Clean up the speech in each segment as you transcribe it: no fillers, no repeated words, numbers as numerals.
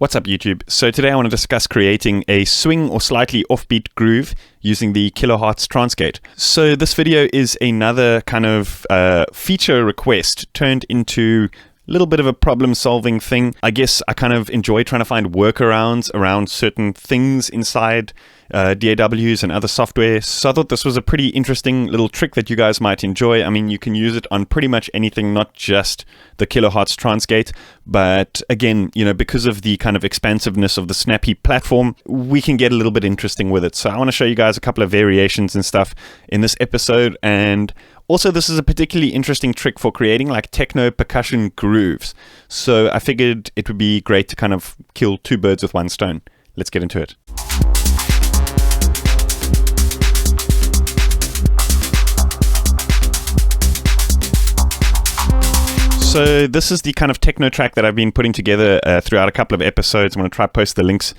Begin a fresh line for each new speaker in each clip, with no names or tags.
What's up, YouTube? So today I want to discuss creating a swing or slightly offbeat groove using the Kilohearts Trancegate. So this video is another kind of feature request turned into a little bit of a problem-solving thing. I guess I kind of enjoy trying to find workarounds around certain things inside DAWs and other software. So I thought this was a pretty interesting little trick that you guys might enjoy. I mean, you can use it on pretty much anything, not just the Kilohearts Trancegate. But again, you know, because of the kind of expansiveness of the Snap-Heap platform, we can get a little bit interesting with it. So I want to show you guys a couple of variations and stuff in this episode. And also, this is a particularly interesting trick for creating like techno percussion grooves. So I figured it would be great to kind of kill two birds with one stone. Let's get into it. So this is the kind of techno track that I've been putting together throughout a couple of episodes. I'm going to try to post the links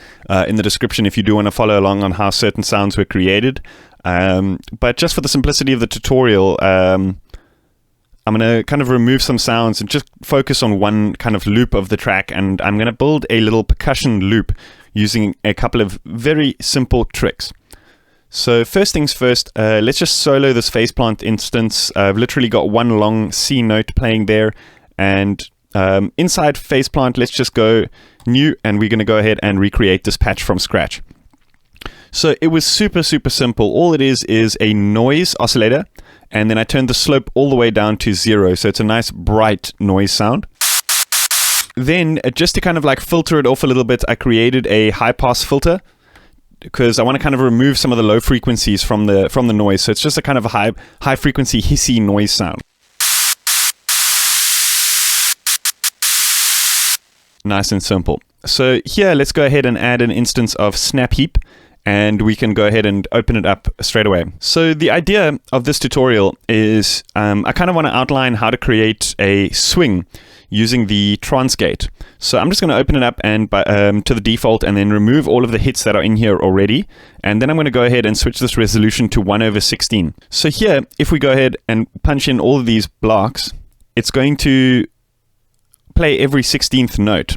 in the description if you do want to follow along on how certain sounds were created. But just for the simplicity of the tutorial, I'm going to kind of remove some sounds and just focus on one kind of loop of the track. And I'm going to build a little percussion loop using a couple of very simple tricks. So first things first, let's just solo this phase plant instance. I've literally got one long C note playing there. And inside phase plant, let's just go new, and we're going to go ahead and recreate this patch from scratch. So it was super simple. All it is a noise oscillator, and then I turned the slope all the way down to 0. So it's a nice bright noise sound. Then just to kind of like filter it off a little bit, I created a high pass filter, because I want to kind of remove some of the low frequencies from the noise. So it's just a kind of a high frequency hissy noise sound. Nice and simple. So here, let's go ahead and add an instance of Snap-Heap, and we can go ahead and open it up straight away. So the idea of this tutorial is I kind of want to outline how to create a swing using the Trancegate. So I'm just going to open it up and to the default, and then remove all of the hits that are in here already. And then I'm going to go ahead and switch this resolution to 1/16. So here, if we go ahead and punch in all of these blocks, it's going to play every 16th note.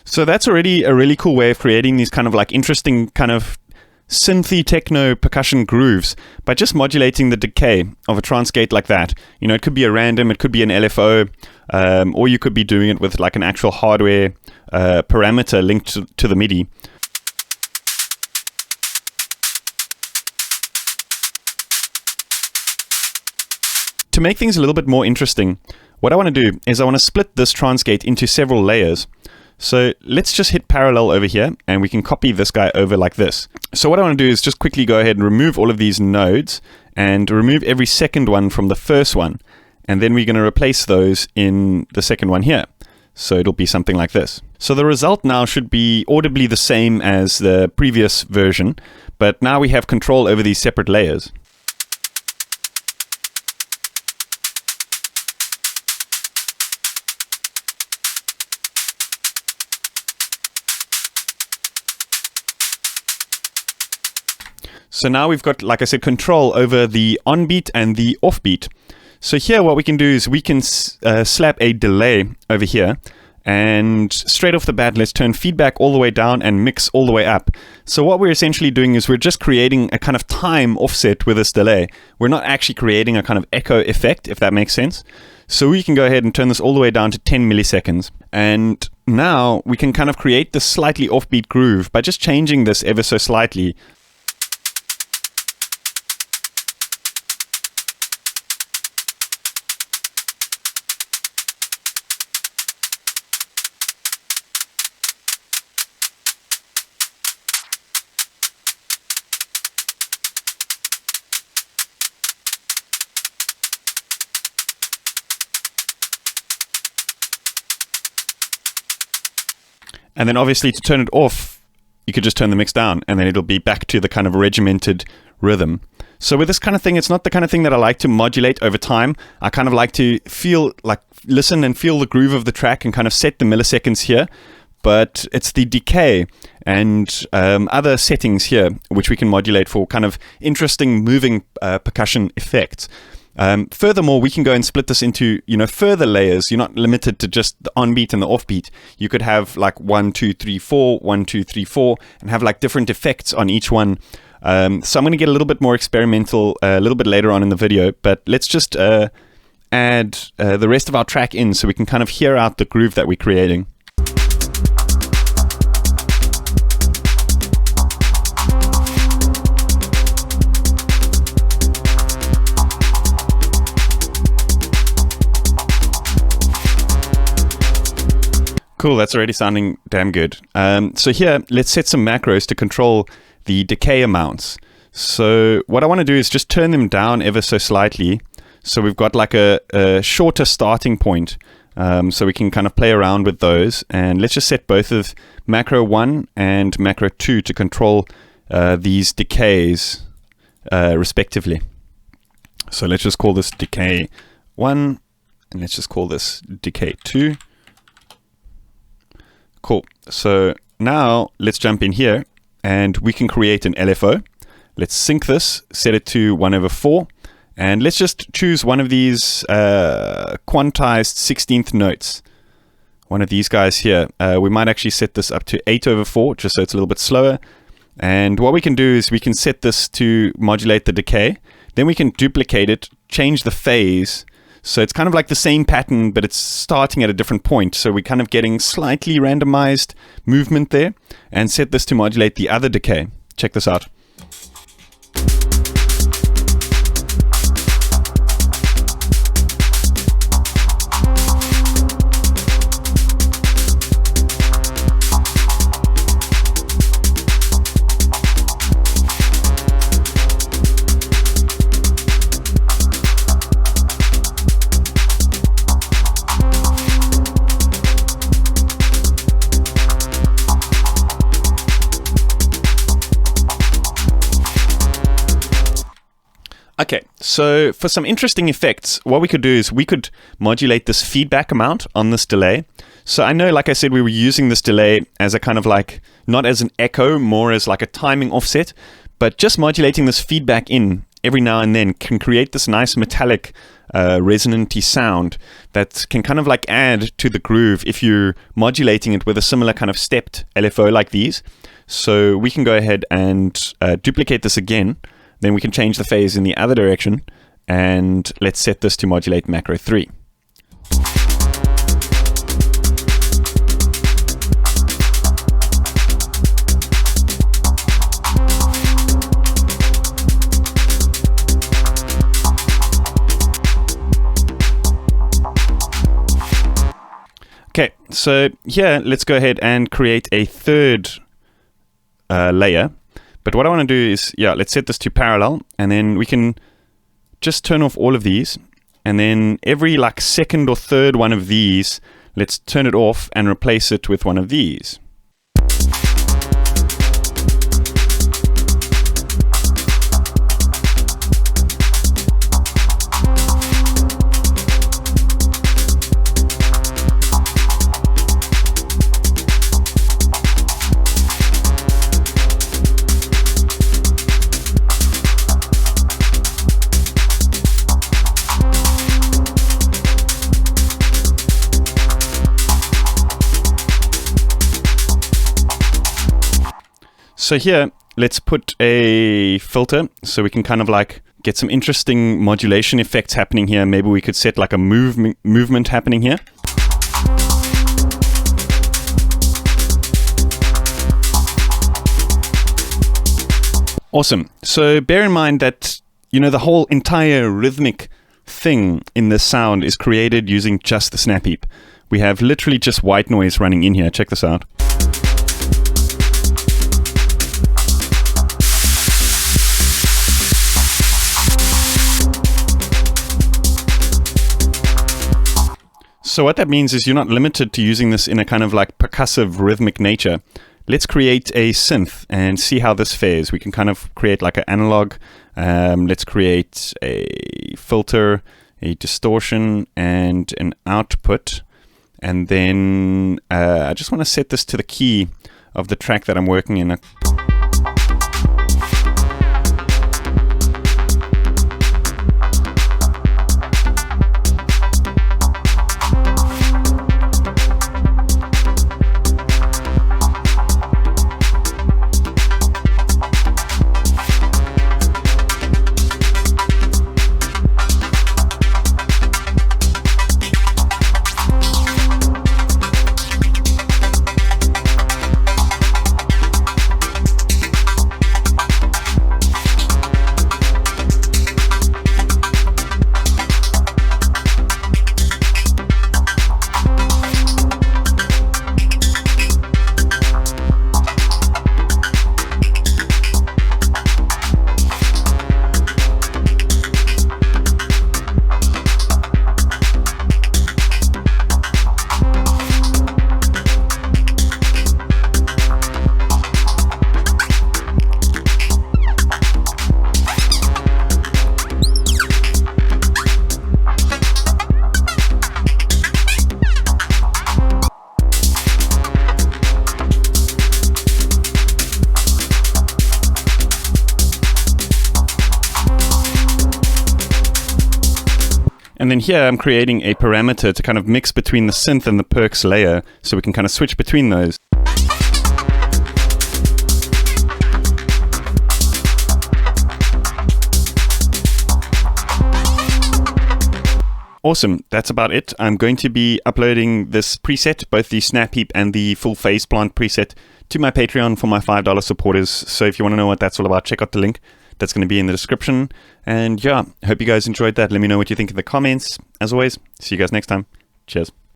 So that's already a really cool way of creating these kind of like interesting kind of synthy techno percussion grooves by just modulating the decay of a Trancegate like that. You know, it could be a random, it could be an LFO, or you could be doing it with like an actual hardware parameter linked to the MIDI. To make things a little bit more interesting, what I want to do is I want to split this Trancegate into several layers. So let's just hit parallel over here, and we can copy this guy over like this. So what I want to do is just quickly go ahead and remove all of these nodes and remove every second one from the first one. And then we're going to replace those in the second one here. So it'll be something like this. So the result now should be audibly the same as the previous version, but now we have control over these separate layers. So now we've got, like I said, control over the on-beat and the off-beat. So here what we can do is we can slap a delay over here, and straight off the bat, let's turn feedback all the way down and mix all the way up. So what we're essentially doing is we're just creating a kind of time offset with this delay. We're not actually creating a kind of echo effect, if that makes sense. So we can go ahead and turn this all the way down to 10 milliseconds. And now we can kind of create this slightly offbeat groove by just changing this ever so slightly. And then obviously to turn it off, you could just turn the mix down, and then it'll be back to the kind of regimented rhythm. So with this kind of thing, it's not the kind of thing that I like to modulate over time. I kind of like to listen and feel the groove of the track and kind of set the milliseconds here. But it's the decay and other settings here which we can modulate for kind of interesting moving percussion effects. Furthermore, we can go and split this into, further layers. You're not limited to just the on-beat and the off-beat. You could have like 1, 2, 3, 4, 1, 2, 3, 4, and have like different effects on each one. So I'm going to get a little bit more experimental a little bit later on in the video, but let's just add the rest of our track in so we can kind of hear out the groove that we're creating. Cool, that's already sounding damn good. So here, let's set some macros to control the decay amounts. So what I want to do is just turn them down ever so slightly. So we've got like a shorter starting point. So we can kind of play around with those. And let's just set both of macro 1 and macro 2 to control these decays respectively. So let's just call this decay 1, and let's just call this decay 2. Cool. So now let's jump in here and we can create an LFO. Let's sync this, set it to 1/4, and let's just choose one of these quantized 16th notes. One of these guys here. We might actually set this up to 8/4 just so it's a little bit slower. And what we can do is we can set this to modulate the decay. Then we can duplicate it, change the phase. So it's kind of like the same pattern, but it's starting at a different point. So we're kind of getting slightly randomized movement there, and set this to modulate the other decay. Check this out. Okay, so for some interesting effects, what we could do is we could modulate this feedback amount on this delay. So I know, like I said, we were using this delay as a kind of like, not as an echo, more as like a timing offset, but just modulating this feedback in every now and then can create this nice metallic resonant-y sound that can kind of like add to the groove if you're modulating it with a similar kind of stepped LFO like these. So we can go ahead and duplicate this again. Then we can change the phase in the other direction, and let's set this to modulate macro 3. Okay, so here let's go ahead and create a third layer. But what I want to do is, let's set this to parallel, and then we can just turn off all of these, and then every like second or third one of these, let's turn it off and replace it with one of these. So here, let's put a filter so we can kind of like get some interesting modulation effects happening here. Maybe we could set like a movement happening here. Awesome. So bear in mind that, the whole entire rhythmic thing in this sound is created using just the snap heap. We have literally just white noise running in here. Check this out. So what that means is you're not limited to using this in a kind of like percussive rhythmic nature. Let's create a synth and see how this fares. We can kind of create like an analog. Let's create a filter, a distortion, and an output. And then I just want to set this to the key of the track that I'm working in. And then here I'm creating a parameter to kind of mix between the synth and the percs layer, so we can kind of switch between those. Awesome, that's about it. I'm going to be uploading this preset, both the snap heap and the full phase plant preset, to my Patreon for my $5 supporters. So if you want to know what that's all about, check out the link. That's going to be in the description. And yeah, hope you guys enjoyed that. Let me know what you think in the comments. As always, see you guys next time. Cheers.